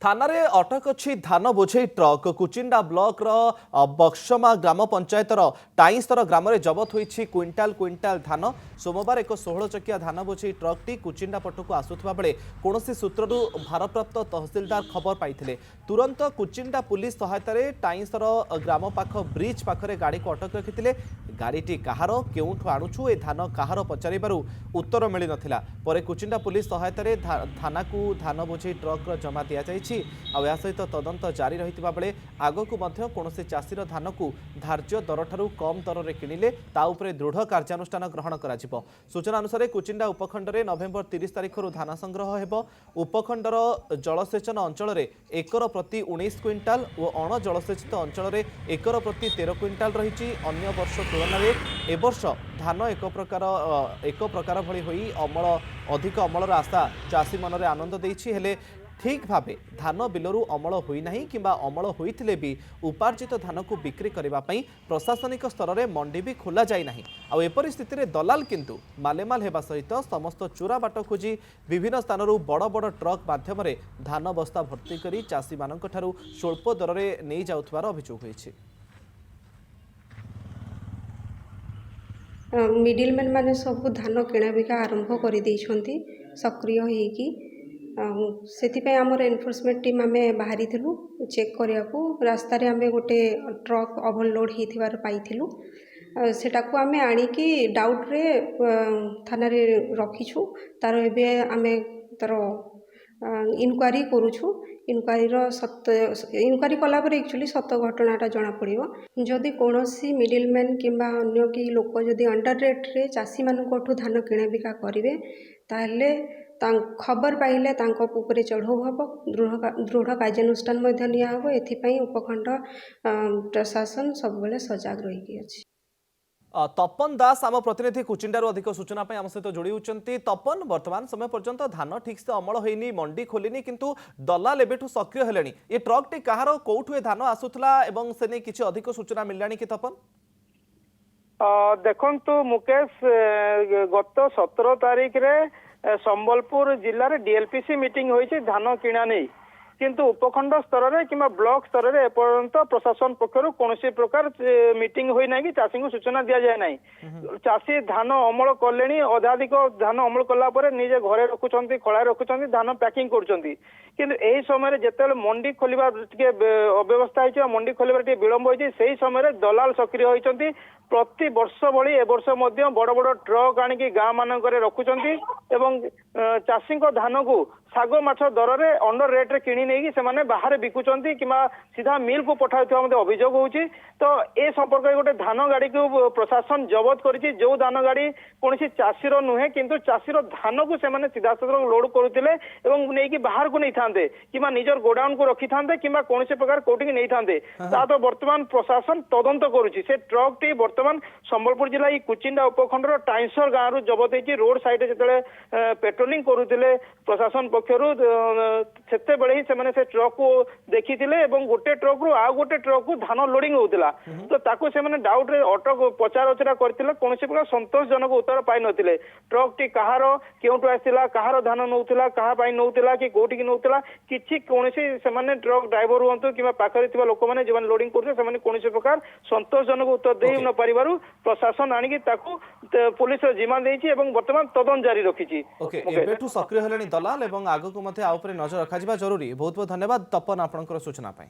थाना रे अटक अच्छी धान बोझे ट्रक कुचिंडा ब्लॉक बक्समा ग्राम पंचायतर टाइंस्तर ग्राम में जबत होती क्विंटाल क्विंटाल धान सोमवार एक 16 चकिया धान बोझे ट्रकटी कुचिंडा पटक आसुवा बेले कौन सूत्रु भारप्राप्त तहसिलदार खबर पाई तुरंत कुचिंडा पुलिस सहायतार टाइंस्तर ग्राम पाख ब्रिज पाखे गाड़ी को अटक रखी गाड़ीटी कहार केउठु आणुछु ए धान कहार पचारिबारु उत्तर मिल नथिला परे कुचिंडा पुलिस सहायतार थाना को धान बोझे ट्रक जमा दिया आ सहित तदंत जारी रही बेले आगक कौन चाषीर धान को धार्य दर ठारू कम दर में किणिले ताऊपर दृढ़ कार्यानुष्ठान ग्रहण कर सूचना अनुसार कुचिंडा उपखंड में नवेम्बर 30 तारिख धान संग्रह हो उपखंडर जलसेचन अंचल में एकर प्रति 19 क्विंटाल और अण जलसेचित अंचल में एकर प्रति 13 क्विंटाल रही अन्य वर्ष तुलन में एवर्ष धान एक प्रकार भली होई अमल अधिक अमलर आशा चाषी मन में आनंद देछि ठीक भावे धान बिलरू अमल होना कि अमल होते भी उपार्जित धान को बिक्री करने प्रशासनिक स्तर में मंडी भी खोल जाना आपर स्थित में दलाल किंतु मालेमाल होगा सहित समस्त चोरा बाट खोजी विभिन्न स्थान बड़ बड़ ट्रक माध्यम धान बस्ता भर्ती कर चाषी मान स्वल्प दर में नहीं जाउथबार अभियोग होइछि। मिडिलमैन माने सब धान किणा बिका आरंभ कर देइछंती सक्रिय होइकी से आमर एनफोर्समेंट टीम आम बाहरी चेक करने को रास्ता आम गोटे ट्रक ओवरलोड होइथिबार पाइथिलु सेटा को आम आणिकी डाउट रे थाना रे रखीछु तार एबे आम तार इनक्वारी करूछु इनक्वारी कला पर एक्चुअली सत घटनाटा जना पड़िबो जदि कोनोसी मिडिलमैन किंबा अन्य कि लोक जदि अंडर रेट रे चाषी मानकोठु धान किणा बिका करिवे ताहले खबर पाइले चढ़ऊ हम दृढ़ कार्यानुष्ठान नियाहब एथिपाई उपखंड प्रशासन सब बेले सजग रही अछि। तपन दास आम प्रतिनिधि कुचिंडारू अधिक सूचना आम सहित जोड़ी होती। तपन वर्तमान समय पर्यंत धान ठीक से अमल होनी मंडी खोलिनी किंतु दलाल एबेठु सक्रिय हेलेनी ये ट्रक टी कहार कोठु ए धान आसुथला एवं से नहीं किछि अधिक सूचना मिललानी कि तपन देखंतु मुकेश गत 17 तारिख रे संबलपुर जिले में डीएलपीसी मीटिंग होइछि धान किणा नहीं किंतु उपखंड स्तर में कि ब्लॉक स्तर में एपर्यंत प्रशासन पक्षर कौन प्रकार मीटिंग होई ना कि चाषी को सूचना दि जाए ना चाषी धान अमल कले अधाधिक धान अमल कला निजे घरे रखुंट खड़ा रखुंट धान पैकिंग कर समय जिते मंडी खोल अव्यवस्था होती मंडी खोल विलंब होती से समय दलाल सक्रिय होती प्रति वर्ष भली ए वर्ष बड़ बड़ ट्रक आणिकी गाँ मानक रखुंट एवं चाषी धान को शाग माछ दर में अंडर रेट रे किणी नहीं से बाहर बिकुंट कि सीधा मिल को पठाऊ अभियोग होची तो ए संपर्क गोटे धान गाड़ी को प्रशासन जबत करिछि जो धान गाड़ी कौन चाषीर नुहे किंतु चाषीर धान को से सीधा साधा लोड करुले नहीं बाहर को नहीं था कि निजर गोडाउन को रखी था कि कौन प्रकार कौटी नहीं था तो वर्तमान प्रशासन तदंत करुछि से ट्रक टी वर्तमान संबलपुर जिला कुचिंडा उपखंडर टाइंसर गाँव रु जबत होती रोड साइड जो पेट्रोलिंग करुले प्रशासन पक्षर से ट्रक को देखी गोटे ट्रक रु आ गोटे ट्रक को धान लोडिंग होता तो ताको से डाउट रे अटक पचार उचरा करथिले कौन प्रकार संतोषजनक उत्तर पाई नथिले ट्रक टी कहार केउटु आसिला कहार धान नौतिला कहा पाई नौतिला कि कोठी कि नौतिला किछि कोनसी से ट्रक ड्राइवर हुंतु कि पाखरे थिबा लोक माने जे लोडिंग करथे से कोन प्रकार संतोषजनक उत्तर दे न परिबारु प्रशासन आनिकी ताकू पुलिस जिम्मा देछि एवं वर्तमान तदंत जारी रखिछि। ओके एबेठु सक्रिय हेलेनी दलाल एवं आगो को मथे आ ऊपर नजर रखा जरूरी। बहुत बहुत धन्यवाद तपन आपनकर सूचना पाई।